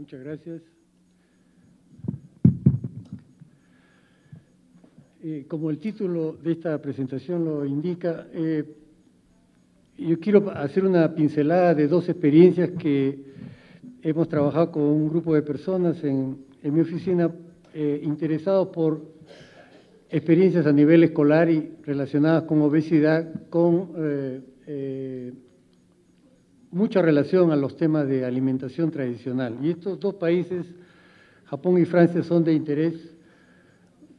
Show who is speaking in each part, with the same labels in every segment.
Speaker 1: Muchas gracias. Como el título de esta presentación lo indica, yo quiero hacer una pincelada de dos experiencias que hemos trabajado con un grupo de personas en mi oficina interesados por experiencias a nivel escolar y relacionadas con obesidad, con mucha relación a los temas de alimentación tradicional. Y estos dos países, Japón y Francia, son de interés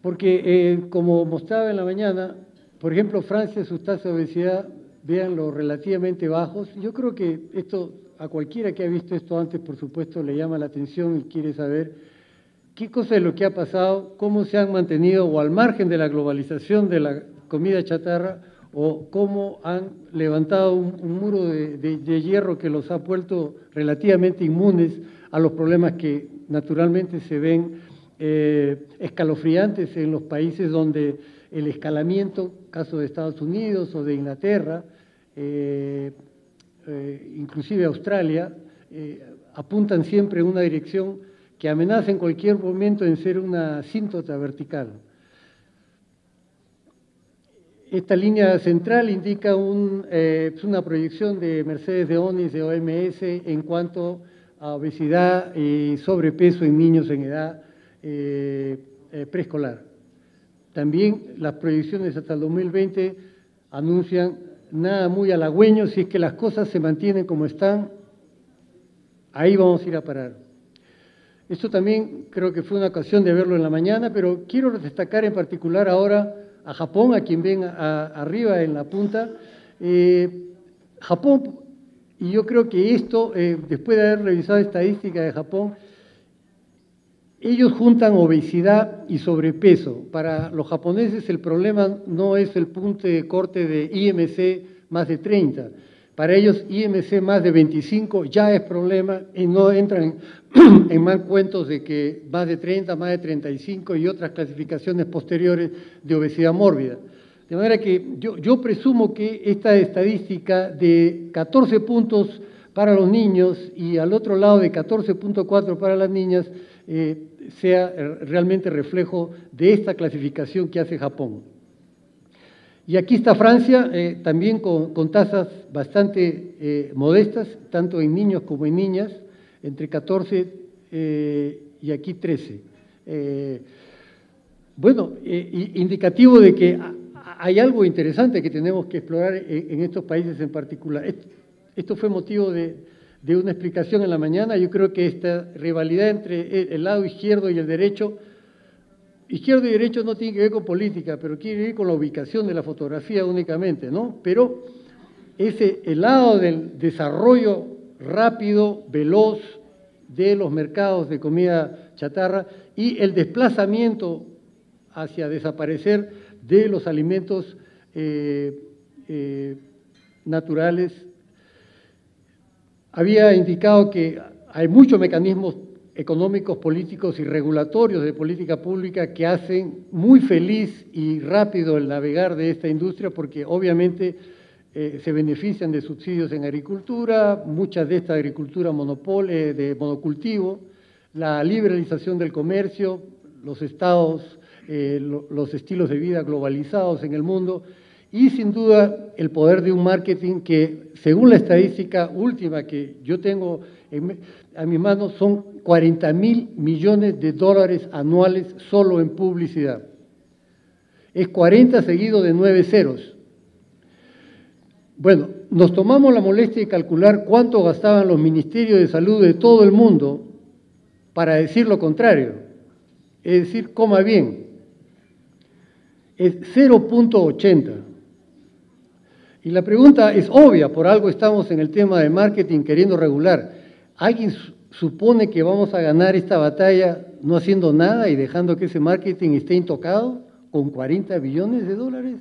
Speaker 1: porque, como mostraba en la mañana, por ejemplo, Francia, sus tasas de obesidad, véanlo, relativamente bajos. Yo creo que esto, a cualquiera que ha visto esto antes, por supuesto, le llama la atención y quiere saber qué cosa es lo que ha pasado, cómo se han mantenido o al margen de la globalización de la comida chatarra, o cómo han levantado un muro de hierro que los ha vuelto relativamente inmunes a los problemas que naturalmente se ven escalofriantes en los países donde el escalamiento, caso de Estados Unidos o de Inglaterra, inclusive Australia, apuntan siempre en una dirección que amenaza en cualquier momento en ser una asíntota vertical. Esta línea central indica una proyección de Mercedes de Onís, de OMS, en cuanto a obesidad y sobrepeso en niños en edad preescolar. También las proyecciones hasta el 2020 anuncian nada muy halagüeño. Si es que las cosas se mantienen como están, ahí vamos a ir a parar. Esto también creo que fue una ocasión de verlo en la mañana, pero quiero destacar en particular ahora a Japón, a quien ven arriba en la punta. Japón, y yo creo que esto, después de haber revisado estadísticas de Japón, ellos juntan obesidad y sobrepeso. Para los japoneses el problema no es el punto de corte de IMC más de 30. Para ellos IMC más de 25 ya es problema y no entran en mal cuentos de que más de 30, más de 35 y otras clasificaciones posteriores de obesidad mórbida. De manera que yo presumo que esta estadística de 14 puntos para los niños y al otro lado de 14.4 para las niñas sea realmente reflejo de esta clasificación que hace Japón. Y aquí está Francia, también con tasas bastante modestas, tanto en niños como en niñas, entre 14 y aquí 13. Indicativo de que hay algo interesante que tenemos que explorar en estos países en particular. Esto fue motivo de una explicación en la mañana. Yo creo que esta rivalidad entre el lado izquierdo y el derecho, izquierdo y derecho no tiene que ver con política, pero tiene que ver con la ubicación de la fotografía únicamente, ¿no? Pero el lado del desarrollo rápido, veloz de los mercados de comida chatarra y el desplazamiento hacia desaparecer de los alimentos naturales. Había indicado que hay muchos mecanismos económicos, políticos y regulatorios de política pública que hacen muy feliz y rápido el navegar de esta industria porque obviamente se benefician de subsidios en agricultura, muchas de esta agricultura de monocultivo, la liberalización del comercio, los estados, los estilos de vida globalizados en el mundo y sin duda el poder de un marketing que, según la estadística última que yo tengo a mis manos, son 40.000 millones de dólares anuales solo en publicidad. Es 40 seguido de 9 ceros. Bueno, nos tomamos la molestia de calcular cuánto gastaban los ministerios de salud de todo el mundo para decir lo contrario. Es decir, coma bien, es 0.80. Y la pregunta es obvia, por algo estamos en el tema de marketing queriendo regular. ¿Alguien supone que vamos a ganar esta batalla no haciendo nada y dejando que ese marketing esté intocado con 40 billones de dólares?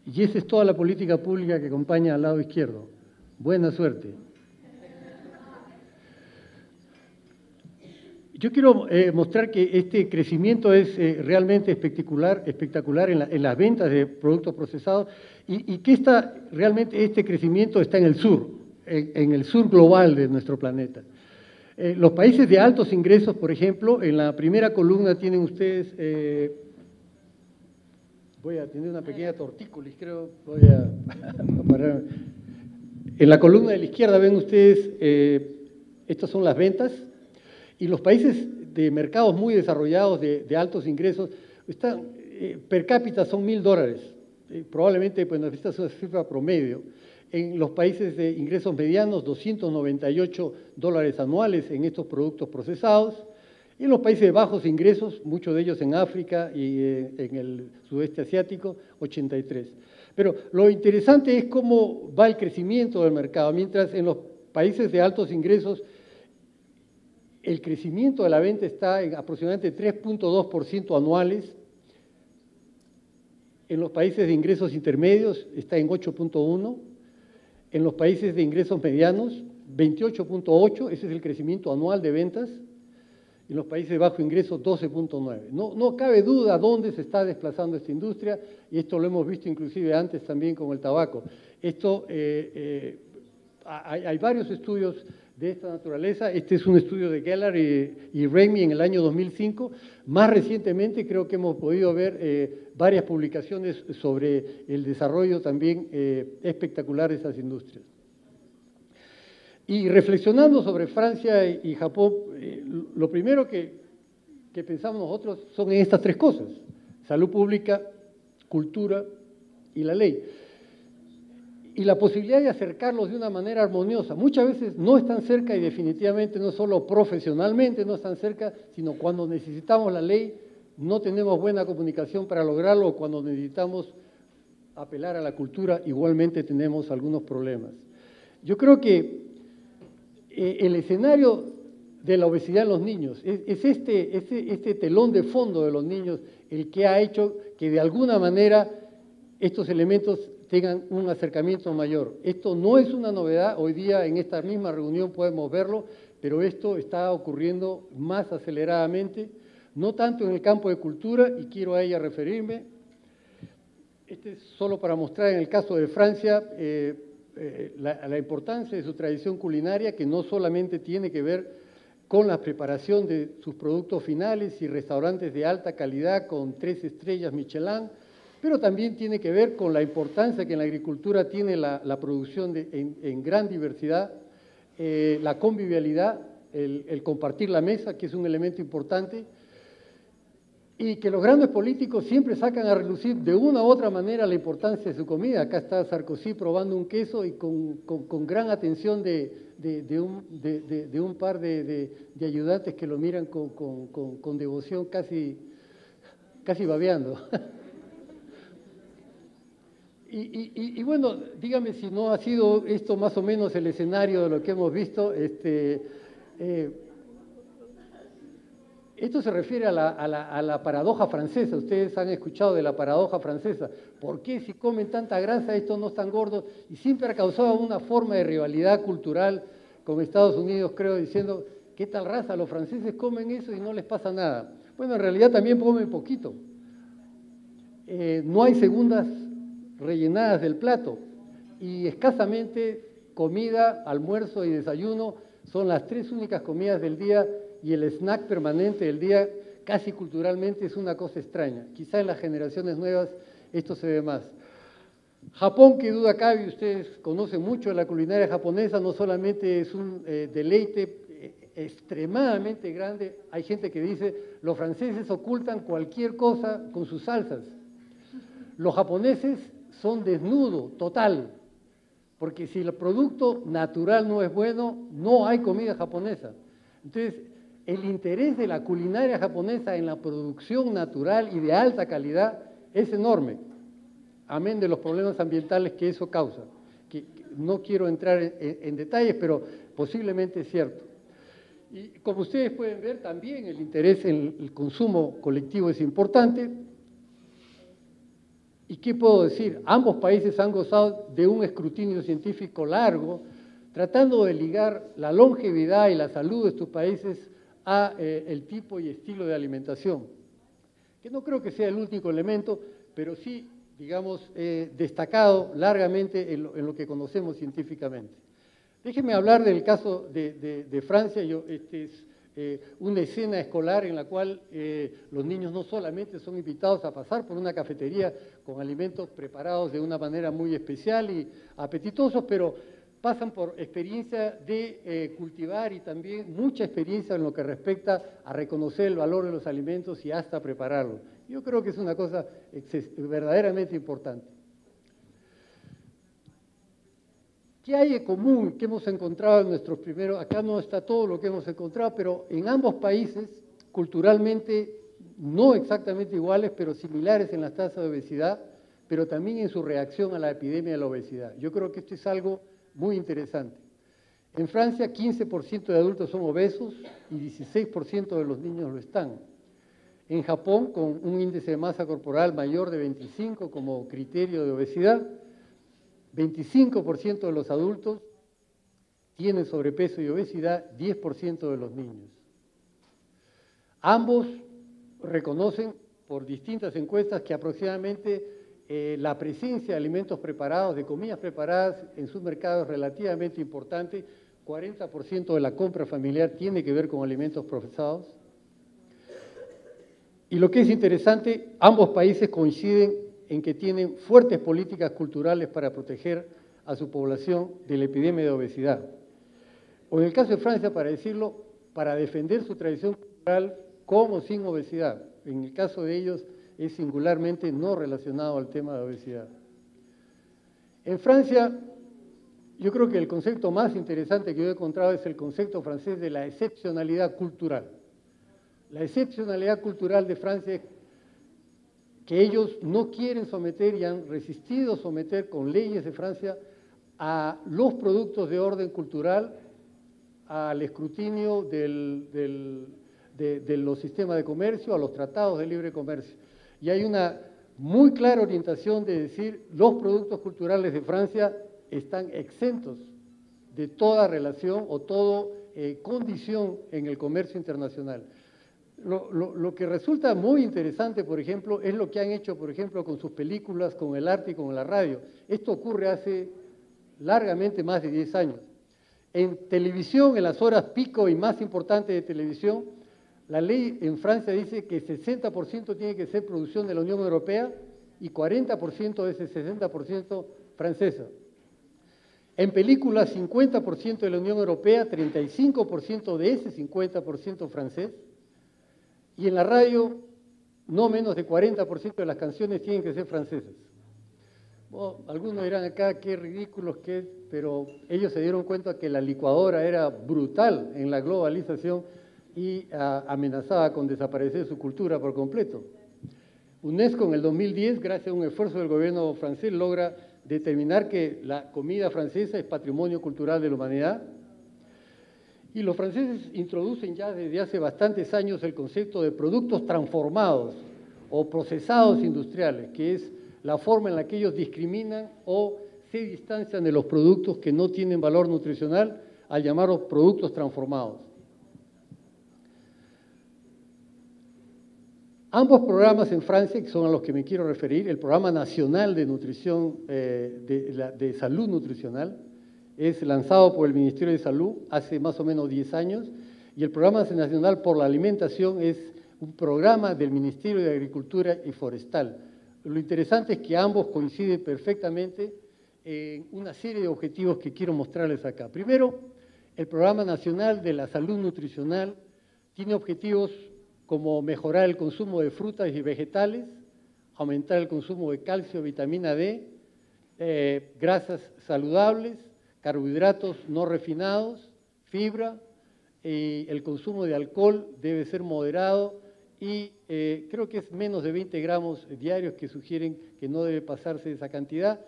Speaker 1: Y esa es toda la política pública que acompaña al lado izquierdo. Buena suerte. Yo quiero mostrar que este crecimiento es realmente espectacular en las ventas de productos procesados y que realmente este crecimiento está en el sur. en el sur global de nuestro planeta. Los países de altos ingresos, por ejemplo, en la primera columna tienen ustedes, voy a tener una pequeña tortícolis, creo, voy a parar. En la columna de la izquierda ven ustedes, estas son las ventas, y los países de mercados muy desarrollados de altos ingresos, están, per cápita son $1.000, probablemente pues, esta es una cifra promedio. En los países de ingresos medianos, $298 anuales en estos productos procesados. Y en los países de bajos ingresos, muchos de ellos en África y en el sudeste asiático, 83. Pero lo interesante es cómo va el crecimiento del mercado. Mientras en los países de altos ingresos, el crecimiento de la venta está en aproximadamente 3.2% anuales. En los países de ingresos intermedios está en 8.1%. En los países de ingresos medianos, 28.8%, ese es el crecimiento anual de ventas. En los países de bajo ingreso, 12.9%. No cabe duda dónde se está desplazando esta industria, y esto lo hemos visto inclusive antes también con el tabaco. Esto, hay varios estudios de esta naturaleza. Este es un estudio de Geller y Ramey en el año 2005. Más recientemente creo que hemos podido ver varias publicaciones sobre el desarrollo también espectacular de esas industrias. Y reflexionando sobre Francia y Japón, lo primero que pensamos nosotros son en estas tres cosas: salud pública, cultura y la ley. Y la posibilidad de acercarlos de una manera armoniosa. Muchas veces no están cerca y definitivamente no solo profesionalmente no están cerca, sino cuando necesitamos la ley no tenemos buena comunicación para lograrlo, o cuando necesitamos apelar a la cultura igualmente tenemos algunos problemas. Yo creo que el escenario de la obesidad en los niños es este telón de fondo de los niños el que ha hecho que de alguna manera estos elementos tengan un acercamiento mayor. Esto no es una novedad, hoy día en esta misma reunión podemos verlo, pero esto está ocurriendo más aceleradamente, no tanto en el campo de cultura, y quiero a ella referirme. Este es solo para mostrar en el caso de Francia la importancia de su tradición culinaria, que no solamente tiene que ver con la preparación de sus productos finales y restaurantes de alta calidad con 3 estrellas Michelin, pero también tiene que ver con la importancia que en la agricultura tiene la producción en gran diversidad, la convivialidad, el compartir la mesa, que es un elemento importante, y que los grandes políticos siempre sacan a relucir de una u otra manera la importancia de su comida. Acá está Sarkozy probando un queso y con gran atención de un par de ayudantes que lo miran con devoción, casi babeando. Y bueno, dígame si no ha sido esto más o menos el escenario de lo que hemos visto. Esto se refiere a la paradoja francesa. Ustedes han escuchado de la paradoja francesa. ¿Por qué si comen tanta grasa estos no están gordos? Y siempre ha causado una forma de rivalidad cultural con Estados Unidos, creo, diciendo, ¿qué tal raza? Los franceses comen eso y no les pasa nada. Bueno, en realidad también comen poquito. No hay segundas rellenadas del plato, y escasamente comida, almuerzo y desayuno son las 3 únicas comidas del día, y el snack permanente del día casi culturalmente es una cosa extraña. Quizá en las generaciones nuevas esto se ve más. Japón, que duda cabe, ustedes conocen mucho de la culinaria japonesa, no solamente es un deleite extremadamente grande. Hay gente que dice, los franceses ocultan cualquier cosa con sus salsas. Los japoneses son desnudo total, porque si el producto natural no es bueno, no hay comida japonesa. Entonces, el interés de la culinaria japonesa en la producción natural y de alta calidad es enorme, amén de los problemas ambientales que eso causa, que no quiero entrar en detalles, pero posiblemente es cierto. Y como ustedes pueden ver, también el interés en el consumo colectivo es importante. ¿Y qué puedo decir? Ambos países han gozado de un escrutinio científico largo, tratando de ligar la longevidad y la salud de estos países a el tipo y estilo de alimentación, que no creo que sea el único elemento, pero sí, digamos, destacado largamente en lo que conocemos científicamente. Déjeme hablar del caso de Francia. Este es una escena escolar en la cual los niños no solamente son invitados a pasar por una cafetería con alimentos preparados de una manera muy especial y apetitosos, pero pasan por experiencia de cultivar y también mucha experiencia en lo que respecta a reconocer el valor de los alimentos y hasta prepararlos. Yo creo que es una cosa verdaderamente importante. ¿Qué hay de común que hemos encontrado en nuestros primeros? Acá no está todo lo que hemos encontrado, pero en ambos países, culturalmente, no exactamente iguales, pero similares en las tasas de obesidad, pero también en su reacción a la epidemia de la obesidad. Yo creo que esto es algo muy interesante. En Francia, 15% de adultos son obesos y 16% de los niños lo están. En Japón, con un índice de masa corporal mayor de 25 como criterio de obesidad, 25% de los adultos tienen sobrepeso y obesidad, 10% de los niños. Ambos reconocen por distintas encuestas que aproximadamente la presencia de alimentos preparados, de comidas preparadas en sus mercados es relativamente importante. 40% de la compra familiar tiene que ver con alimentos procesados. Y lo que es interesante, ambos países coinciden en que tienen fuertes políticas culturales para proteger a su población de la epidemia de obesidad. O en el caso de Francia, para decirlo, para defender su tradición cultural como sin obesidad. En el caso de ellos es singularmente no relacionado al tema de obesidad. En Francia, yo creo que el concepto más interesante que yo he encontrado es el concepto francés de la excepcionalidad cultural. La excepcionalidad cultural de Francia es que ellos no quieren someter y han resistido someter con leyes de Francia a los productos de orden cultural al escrutinio de los sistemas de comercio, a los tratados de libre comercio. Y hay una muy clara orientación de decir los productos culturales de Francia están exentos de toda relación o toda condición en el comercio internacional. Lo que resulta muy interesante, por ejemplo, es lo que han hecho, por ejemplo, con sus películas, con el arte y con la radio. Esto ocurre hace largamente más de 10 años. En televisión, en las horas pico y más importantes de televisión, la ley en Francia dice que 60% tiene que ser producción de la Unión Europea y 40% de ese 60% francesa. En películas, 50% de la Unión Europea, 35% de ese 50% francés. Y en la radio, no menos de 40% de las canciones tienen que ser francesas. Bueno, algunos dirán acá qué ridículos que es, pero ellos se dieron cuenta que la licuadora era brutal en la globalización y amenazaba con desaparecer su cultura por completo. UNESCO en el 2010, gracias a un esfuerzo del gobierno francés, logra determinar que la comida francesa es patrimonio cultural de la humanidad. Y los franceses introducen ya desde hace bastantes años el concepto de productos transformados o procesados industriales, que es la forma en la que ellos discriminan o se distancian de los productos que no tienen valor nutricional al llamarlos productos transformados. Ambos programas en Francia, que son a los que me quiero referir, el Programa Nacional de Nutrición, de Salud Nutricional, es lanzado por el Ministerio de Salud hace más o menos 10 años, y el Programa Nacional por la Alimentación es un programa del Ministerio de Agricultura y Forestal. Lo interesante es que ambos coinciden perfectamente en una serie de objetivos que quiero mostrarles acá. Primero, el Programa Nacional de la Salud Nutricional tiene objetivos como mejorar el consumo de frutas y vegetales, aumentar el consumo de calcio, vitamina D, grasas saludables, carbohidratos no refinados, fibra, el consumo de alcohol debe ser moderado y creo que es menos de 20 gramos diarios que sugieren que no debe pasarse de esa cantidad,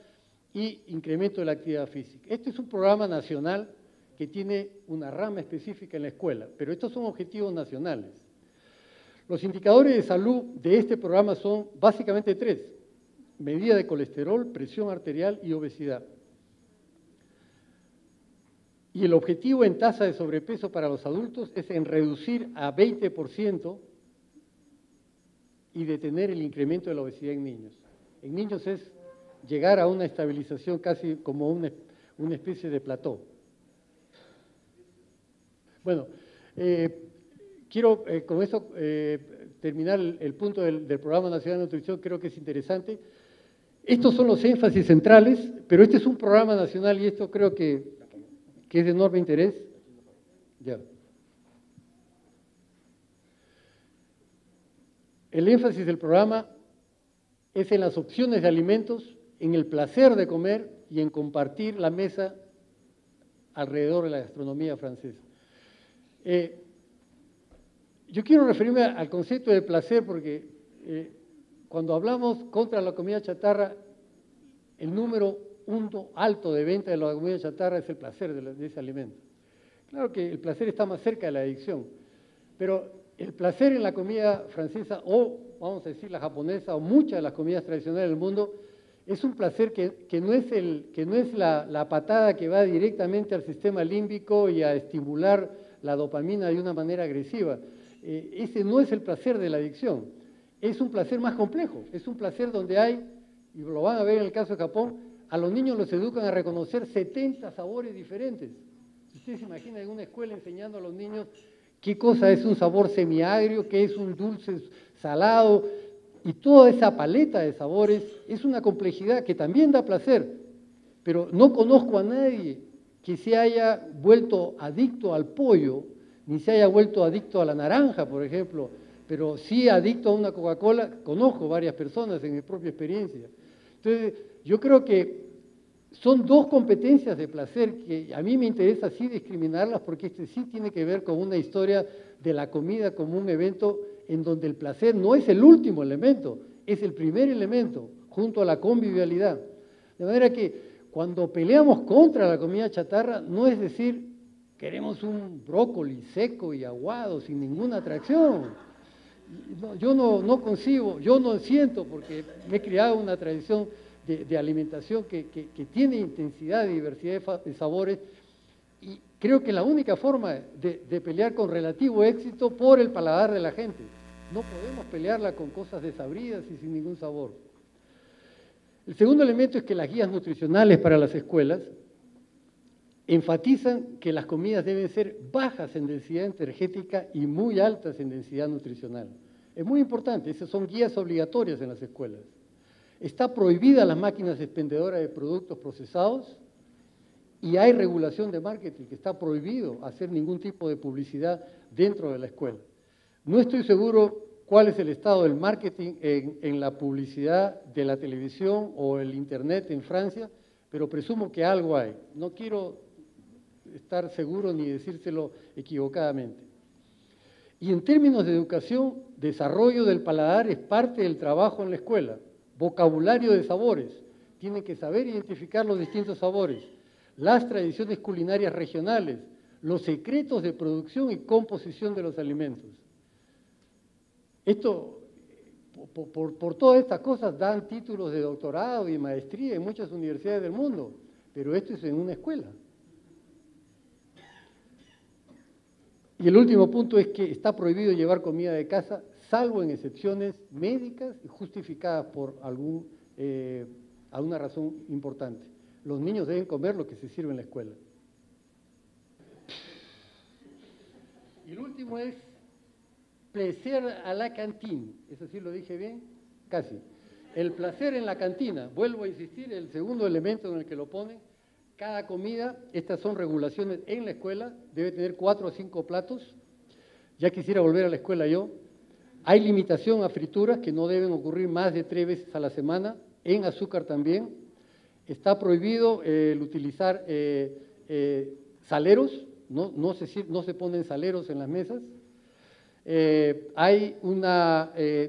Speaker 1: y incremento de la actividad física. Este es un programa nacional que tiene una rama específica en la escuela, pero estos son objetivos nacionales. Los indicadores de salud de este programa son básicamente 3: medida de colesterol, presión arterial y obesidad. Y el objetivo en tasa de sobrepeso para los adultos es en reducir a 20% y detener el incremento de la obesidad en niños. En niños es llegar a una estabilización casi como una especie de plató. Bueno, quiero con eso terminar el punto del Programa Nacional de Nutrición, creo que es interesante. Estos son los énfasis centrales, pero este es un programa nacional y esto creo que es de enorme interés. Ya. El énfasis del programa es en las opciones de alimentos, en el placer de comer y en compartir la mesa alrededor de la gastronomía francesa. Yo quiero referirme al concepto de placer porque cuando hablamos contra la comida chatarra, el número uno alto de venta de la comida chatarra es el placer de ese alimento. Claro que el placer está más cerca de la adicción, pero el placer en la comida francesa o, vamos a decir, la japonesa o muchas de las comidas tradicionales del mundo es un placer que no es la patada que va directamente al sistema límbico y a estimular la dopamina de una manera agresiva. Ese no es el placer de la adicción, es un placer más complejo, es un placer donde hay, y lo van a ver en el caso de Japón, a los niños los educan a reconocer 70 sabores diferentes. Ustedes se imaginan en una escuela enseñando a los niños qué cosa es un sabor semiagrio, qué es un dulce salado, y toda esa paleta de sabores es una complejidad que también da placer, pero no conozco a nadie que se haya vuelto adicto al pollo, ni se haya vuelto adicto a la naranja, por ejemplo, pero sí adicto a una Coca-Cola, conozco varias personas en mi propia experiencia. Entonces, yo creo que son dos competencias de placer que a mí me interesa sí discriminarlas porque este sí tiene que ver con una historia de la comida como un evento en donde el placer no es el último elemento, es el primer elemento, junto a la convivialidad. De manera que cuando peleamos contra la comida chatarra, no es decir, queremos un brócoli seco y aguado, sin ninguna atracción. Yo no concibo, yo no siento, porque me he criado una tradición de alimentación que tiene intensidad y diversidad de sabores, y creo que la única forma de pelear con relativo éxito por el paladar de la gente. No podemos pelearla con cosas desabridas y sin ningún sabor. El segundo elemento es que las guías nutricionales para las escuelas enfatizan que las comidas deben ser bajas en densidad energética y muy altas en densidad nutricional. Es muy importante, esas son guías obligatorias en las escuelas. Está prohibida las máquinas expendedoras de productos procesados y hay regulación de marketing, que está prohibido hacer ningún tipo de publicidad dentro de la escuela. No estoy seguro cuál es el estado del marketing en la publicidad de la televisión o el internet en Francia, pero presumo que algo hay. No quiero estar seguro ni decírselo equivocadamente. Y en términos de educación, desarrollo del paladar es parte del trabajo en la escuela. Vocabulario de sabores, tienen que saber identificar los distintos sabores, las tradiciones culinarias regionales, los secretos de producción y composición de los alimentos. Esto, por todas estas cosas, dan títulos de doctorado y maestría en muchas universidades del mundo, pero esto es en una escuela. Y el último punto es que está prohibido llevar comida de casa, salvo en excepciones médicas y justificadas por alguna razón importante. Los niños deben comer lo que se sirve en la escuela. Y el último es placer a la cantina. ¿Eso sí lo dije bien? Casi. El placer en la cantina. Vuelvo a insistir, el segundo elemento en el que lo ponen. Cada comida, estas son regulaciones en la escuela, debe tener 4 o 5 platos. Ya quisiera volver a la escuela yo. Hay limitación a frituras que no deben ocurrir más de 3 veces a la semana, en azúcar también. Está prohibido el utilizar saleros, no se ponen saleros en las mesas. Hay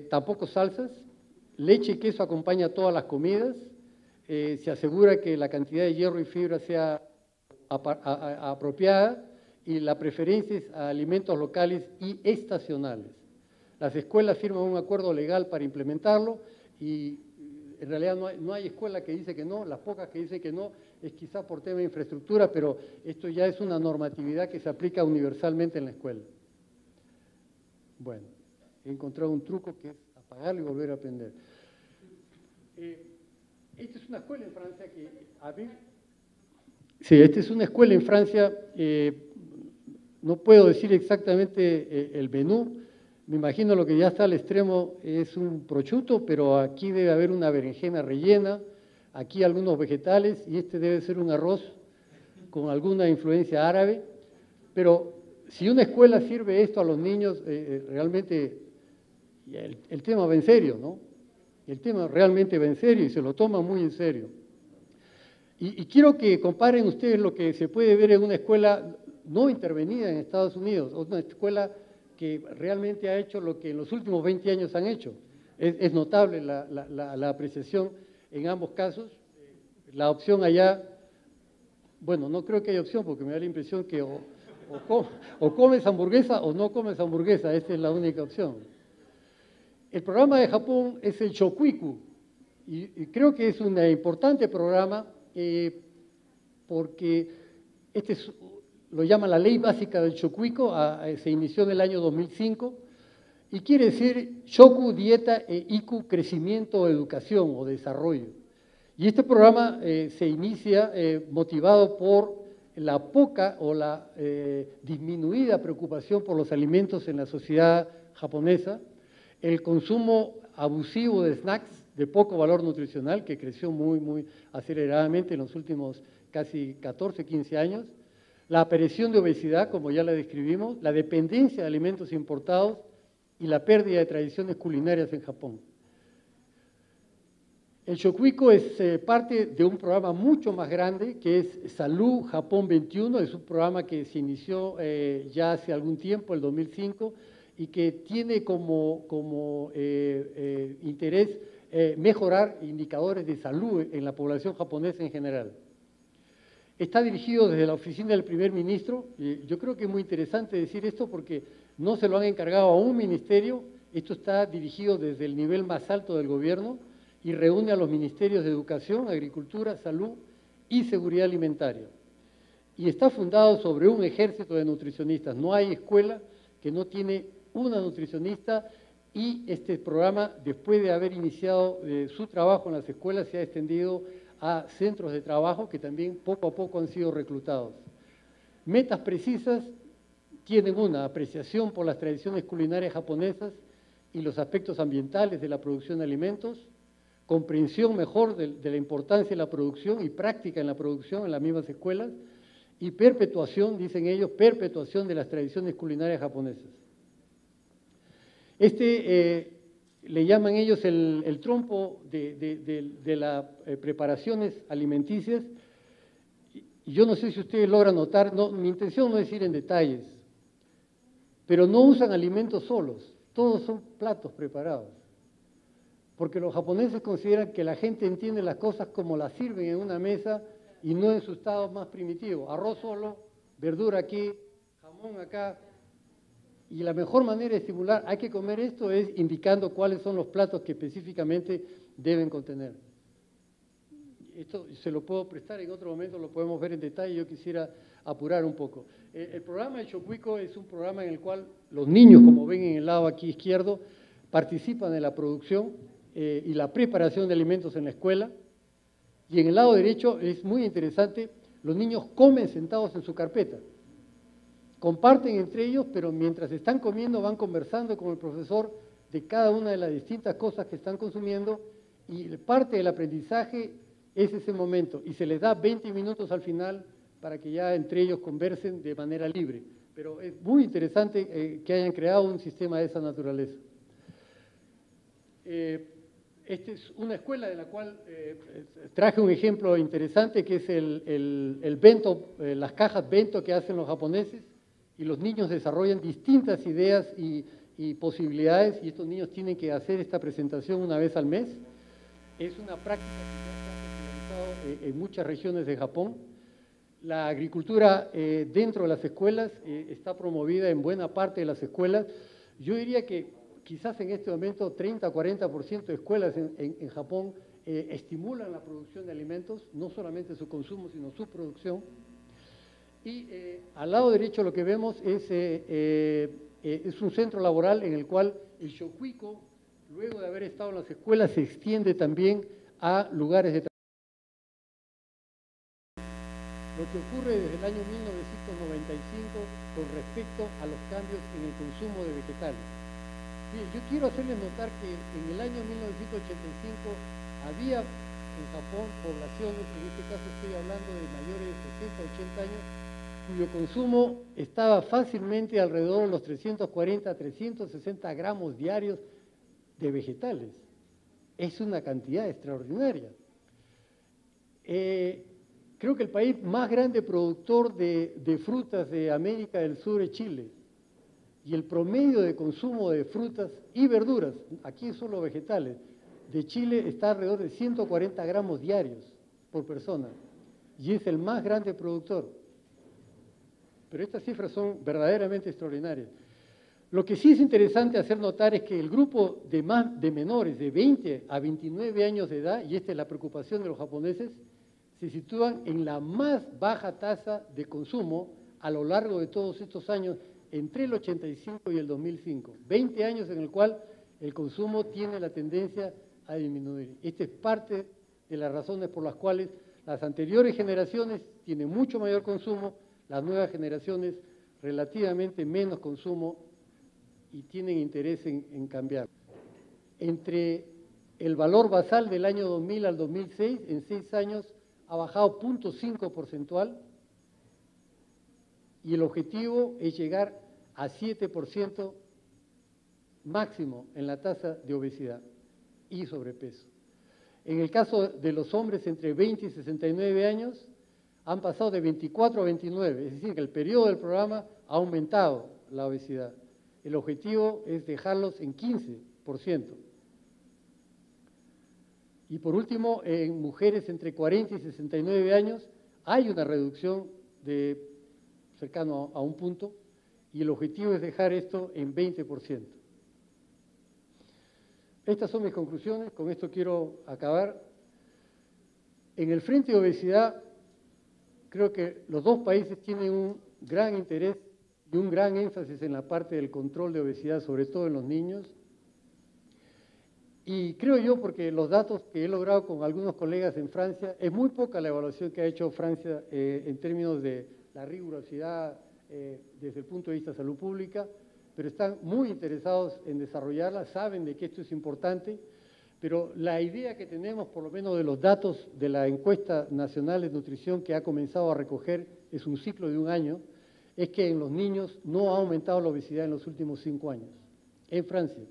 Speaker 1: tampoco salsas, leche y queso acompaña todas las comidas. Se asegura que la cantidad de hierro y fibra sea apropiada y la preferencia es a alimentos locales y estacionales. Las escuelas firman un acuerdo legal para implementarlo y en realidad no hay escuela que dice que no, las pocas que dicen que no es quizá por tema de infraestructura, pero esto ya es una normatividad que se aplica universalmente en la escuela. Bueno, he encontrado un truco que es apagarlo y volver a prender. Esta es una escuela en Francia que... Sí, esta es una escuela en Francia, no puedo decir exactamente el menú. Me imagino lo que ya está al extremo es un prosciutto, pero aquí debe haber una berenjena rellena, aquí algunos vegetales, y este debe ser un arroz con alguna influencia árabe. Pero si una escuela sirve esto a los niños, realmente el tema va en serio, ¿no? El tema realmente va en serio y se lo toma muy en serio. Y quiero que comparen ustedes lo que se puede ver en una escuela no intervenida en Estados Unidos, una escuela que realmente ha hecho lo que en los últimos 20 años han hecho. Es notable la apreciación en ambos casos. La opción allá, bueno, no creo que haya opción porque me da la impresión que o comes hamburguesa o no comes hamburguesa, esa es la única opción. El programa de Japón es el Shokuiku y creo que es un importante programa porque lo llama la ley básica del Shokuiku, se inició en el año 2005 y quiere decir Shoku, dieta, e Iku, crecimiento o educación o desarrollo. Y este programa se inicia motivado por la poca o la disminuida preocupación por los alimentos en la sociedad japonesa, el consumo abusivo de snacks de poco valor nutricional, que creció muy aceleradamente en los últimos casi 14, 15 años, la aparición de obesidad, como ya la describimos, la dependencia de alimentos importados y la pérdida de tradiciones culinarias en Japón. El Shokuiku es parte de un programa mucho más grande que es Salud Japón 21, es un programa que se inició ya hace algún tiempo, el 2005, y que tiene como interés mejorar indicadores de salud en la población japonesa en general. Está dirigido desde la oficina del primer ministro, y yo creo que es muy interesante decir esto porque no se lo han encargado a un ministerio, esto está dirigido desde el nivel más alto del gobierno y reúne a los ministerios de Educación, Agricultura, Salud y Seguridad Alimentaria. Y está fundado sobre un ejército de nutricionistas. No hay escuela que no tiene una nutricionista y este programa, después de haber iniciado su trabajo en las escuelas, se ha extendido a centros de trabajo que también poco a poco han sido reclutados. Metas precisas tienen una apreciación por las tradiciones culinarias japonesas y los aspectos ambientales de la producción de alimentos, comprensión mejor de la importancia de la producción y práctica en la producción en las mismas escuelas, y perpetuación, dicen ellos, perpetuación de las tradiciones culinarias japonesas. Le llaman ellos el trompo de las preparaciones alimenticias, y yo no sé si ustedes logran notar, mi intención no es ir en detalles, pero no usan alimentos solos, todos son platos preparados. Porque los japoneses consideran que la gente entiende las cosas como las sirven en una mesa y no en su estado más primitivo. Arroz solo, verdura aquí, jamón acá. Y la mejor manera de estimular, hay que comer esto, es indicando cuáles son los platos que específicamente deben contener. Esto se lo puedo prestar, en otro momento lo podemos ver en detalle, yo quisiera apurar un poco. El programa de Shokuiku es un programa en el cual los niños, como ven en el lado aquí izquierdo, participan en la producción y la preparación de alimentos en la escuela. Y en el lado derecho es muy interesante, los niños comen sentados en su carpeta. Comparten entre ellos, pero mientras están comiendo van conversando con el profesor de cada una de las distintas cosas que están consumiendo y parte del aprendizaje es ese momento. Y se les da 20 minutos al final para que ya entre ellos conversen de manera libre. Pero es muy interesante que hayan creado un sistema de esa naturaleza. Esta es una escuela de la cual traje un ejemplo interesante que es el bento, las cajas bento que hacen los japoneses y los niños desarrollan distintas ideas y posibilidades y estos niños tienen que hacer esta presentación una vez al mes. Es una práctica que ya se ha popularizado en muchas regiones de Japón. La agricultura dentro de las escuelas está promovida en buena parte de las escuelas. Yo diría que quizás en este momento 30 o 40% de escuelas en Japón estimulan la producción de alimentos, no solamente su consumo, sino su producción. Y al lado derecho lo que vemos es un centro laboral en el cual el Shokuiku, luego de haber estado en las escuelas, se extiende también a lugares de trabajo. lo que ocurre desde el año 1995 con respecto a los cambios en el consumo de vegetales. Bien, yo quiero hacerles notar que en el año 1985 había en Japón poblaciones, en este caso estoy hablando de mayores de 60 a 80 años, cuyo consumo estaba fácilmente alrededor de los 340 a 360 gramos diarios de vegetales. Es una cantidad extraordinaria. Creo que el país más grande productor de frutas de América del Sur es Chile. Y el promedio de consumo de frutas y verduras, aquí solo vegetales, de Chile está alrededor de 140 gramos diarios por persona. Y es el más grande productor. Pero estas cifras son verdaderamente extraordinarias. Lo que sí es interesante hacer notar es que el grupo de menores de 20 a 29 años de edad, y esta es la preocupación de los japoneses, se sitúan en la más baja tasa de consumo a lo largo de todos estos años, entre el 85 y el 2005. 20 años en el cual el consumo tiene la tendencia a disminuir. Esta es parte de las razones por las cuales las anteriores generaciones tienen mucho mayor consumo, las nuevas generaciones relativamente menos consumo y tienen interés en cambiar. Entre el valor basal del año 2000 al 2006, en 6 años, ha bajado 0,5 porcentual y el objetivo es llegar a 7% máximo en la tasa de obesidad y sobrepeso. En el caso de los hombres entre 20 y 69 años, han pasado de 24 a 29, es decir, que el periodo del programa ha aumentado la obesidad. El objetivo es dejarlos en 15%. Y por último, en mujeres entre 40 y 69 años hay una reducción de cercano a 1 punto y el objetivo es dejar esto en 20%. Estas son mis conclusiones, con esto quiero acabar. En el frente de obesidad, creo que los dos países tienen un gran interés y un gran énfasis en la parte del control de obesidad, sobre todo en los niños. Y creo yo, porque los datos que he logrado con algunos colegas en Francia, es muy poca la evaluación que ha hecho Francia en términos de la rigurosidad desde el punto de vista de salud pública, pero están muy interesados en desarrollarla, saben de que esto es importante, pero la idea que tenemos, por lo menos de los datos de la encuesta nacional de nutrición que ha comenzado a recoger, es un ciclo de 1 año, es que en los niños no ha aumentado la obesidad en los últimos 5 años, en Francia.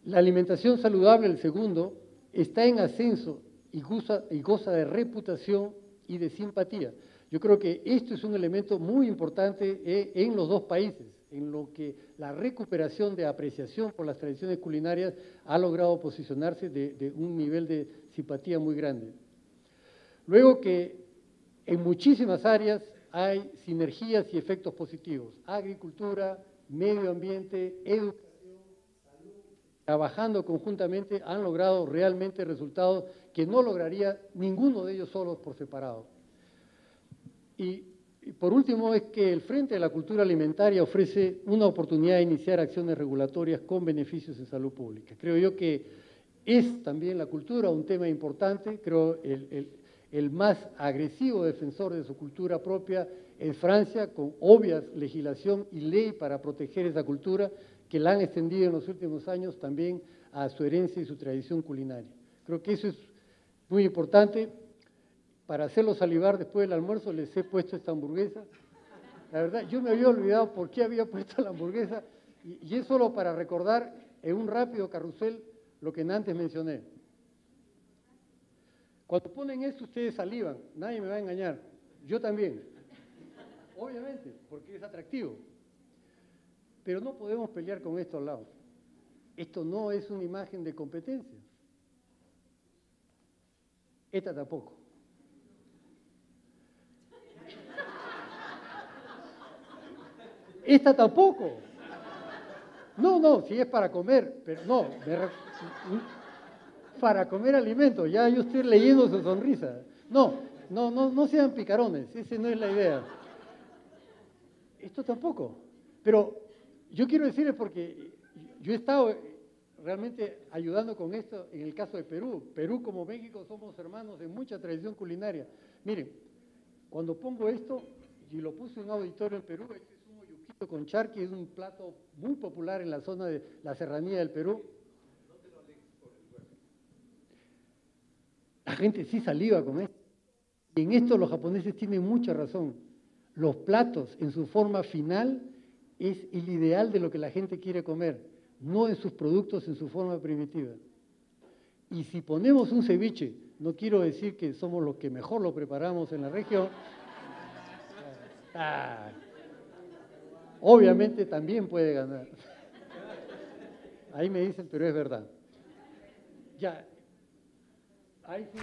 Speaker 1: La alimentación saludable, el segundo, está en ascenso y goza de reputación y de simpatía. Yo creo que esto es un elemento muy importante en los dos países, en lo que la recuperación de apreciación por las tradiciones culinarias ha logrado posicionarse de un nivel de simpatía muy grande. Luego que en muchísimas áreas hay sinergias y efectos positivos. Agricultura, medio ambiente, educación, salud, trabajando conjuntamente han logrado realmente resultados que no lograría ninguno de ellos solos por separado. Y por último es que el Frente de la Cultura Alimentaria ofrece una oportunidad de iniciar acciones regulatorias con beneficios en salud pública. Creo yo que es también la cultura un tema importante, creo el más agresivo defensor de su cultura propia es Francia, con obvias legislación y ley para proteger esa cultura, que la han extendido en los últimos años también a su herencia y su tradición culinaria. Creo que eso es muy importante. Para hacerlo salivar después del almuerzo les he puesto esta hamburguesa. La verdad, yo me había olvidado por qué había puesto la hamburguesa y es solo para recordar en un rápido carrusel lo que antes mencioné. Cuando ponen esto ustedes salivan, nadie me va a engañar, yo también, obviamente, porque es atractivo. Pero no podemos pelear con esto al lado. Esto no es una imagen de competencia. Esta tampoco. Esta tampoco. No, si es para comer, pero no, para comer alimentos, ya yo estoy leyendo su sonrisa. No sean picarones, esa no es la idea. Esto tampoco. Pero yo quiero decirles porque yo he estado realmente ayudando con esto en el caso de Perú. Perú como México somos hermanos de mucha tradición culinaria. Miren, Cuando pongo esto, y lo puse en un auditorio en Perú, este es un oyuquito con charqui, es un plato muy popular en la zona de la serranía del Perú. La gente sí saliva con esto. Y en esto los japoneses tienen mucha razón. Los platos en su forma final es el ideal de lo que la gente quiere comer, no en sus productos en su forma primitiva. Y si ponemos un ceviche, no quiero decir que somos los que mejor lo preparamos en la región, obviamente también puede ganar. Ahí me dicen, pero es verdad. Ya, ahí sí.